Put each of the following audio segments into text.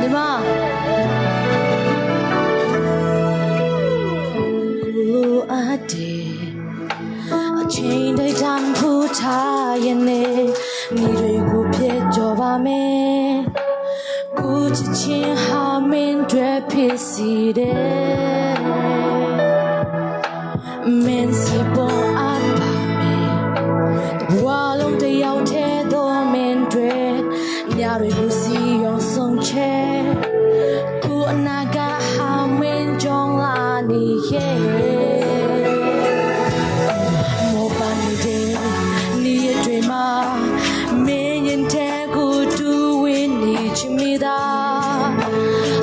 ဒီမှာလူအတဲ့အချိန်တိုင်းတန်ဖို့ထားရင်နေမိတွေကိုပြည့်ကြော်ပါမယ်ကိုချစ်ချင်းဟာမင်းတွေဖြစ်စီတယ်မင်းစီပေါ်အပ်ပါမယ်တဘွားလုံးတယောက်ထဲသောမင်းတွေညတွေကိုစီအောင်ဆုံးချဲကိုအနာကဟာမင်းကြောင့်လာနေရဲ့မောပန်တဲ့နေရတွေမှာမင်းရင်တဲ့ကိုတူဝင်းနေချင်မိတာ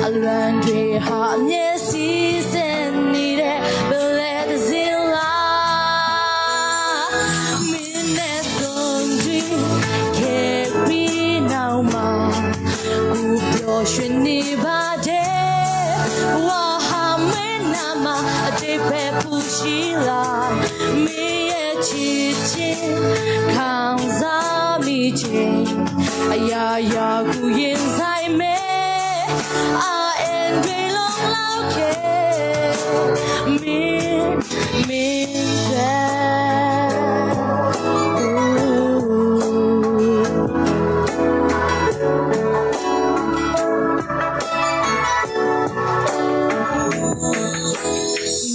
အလွန်တွေဟာမျက်စိစင်နေတဲ့ဘယ်လဲသစင်လားမင်းနဲ့ဆုံးတွေ့ခဲ့ပြီးနောက်မှာကိုပြောရွှင်နေပါတဲ့ဝါဟာမင်းနာမအတိတ်ပဲပူရှိလားမင်းရဲ့ချစ်ချင်းခံစားမိခြင်းအရာရာကိုရင်ဆိုင်မယ်and we long like me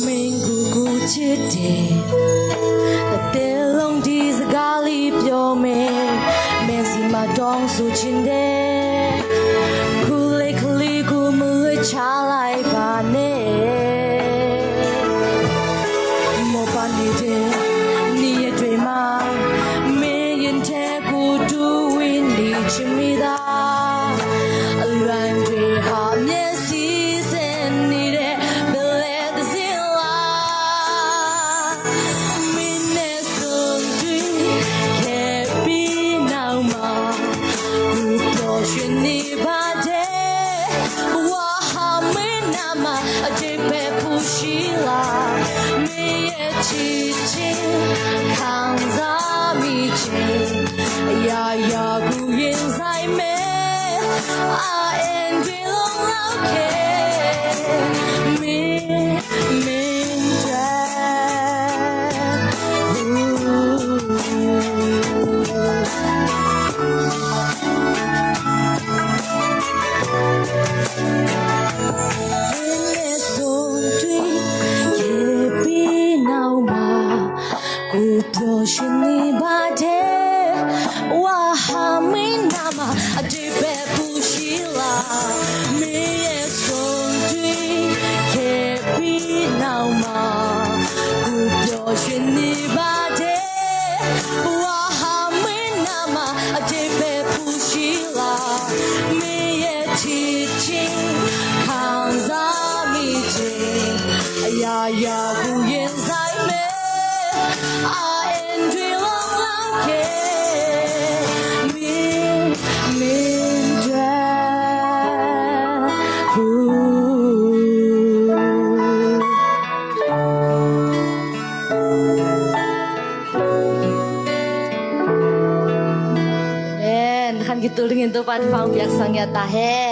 Mingu chite the telong dis gali pyo me Messi ma dong su chindeချလိုက်ပါနဲ့မောပနေတဲ့နေရတွေမှာမင်းရင်ထဲကိုတူဝင်းနေချင်မိတာအလွန်တွေဟာမျက်စိစင်နေတဲ့ဘယ်လဲသစင်လားမင်းနဲ့ဆုံးတွေ့ခဲ့ပြီးနောက်မှာကိုပြောရွှင်နေပါအတိတ်ပဲပူရှိလားမင်းရဲ့ချစ်ချင်းခံစားမိခြင်းအရာရာကိုရင်ဆိုင်မယ် I am belong like meပြောရှင်နေပါတဲ့ဝါဟာမင်းနာမအတိတ်ပဲပူရှိလားမင်းရဲ့ဆုံးတွေ့ခဲ့ပြီးနောက်မှာကိုပြောရှင်နေပါတဲ့ဝါဟာမင်းနာမအတိတ်ပဲပူရှိလားမင်းရဲ့ချစ်ချင်းခံစားမိခြင်းအရာရာကိုရင်ဆိုင်မယ်kan gitu dengan tuh pan fang biak sang ya tahe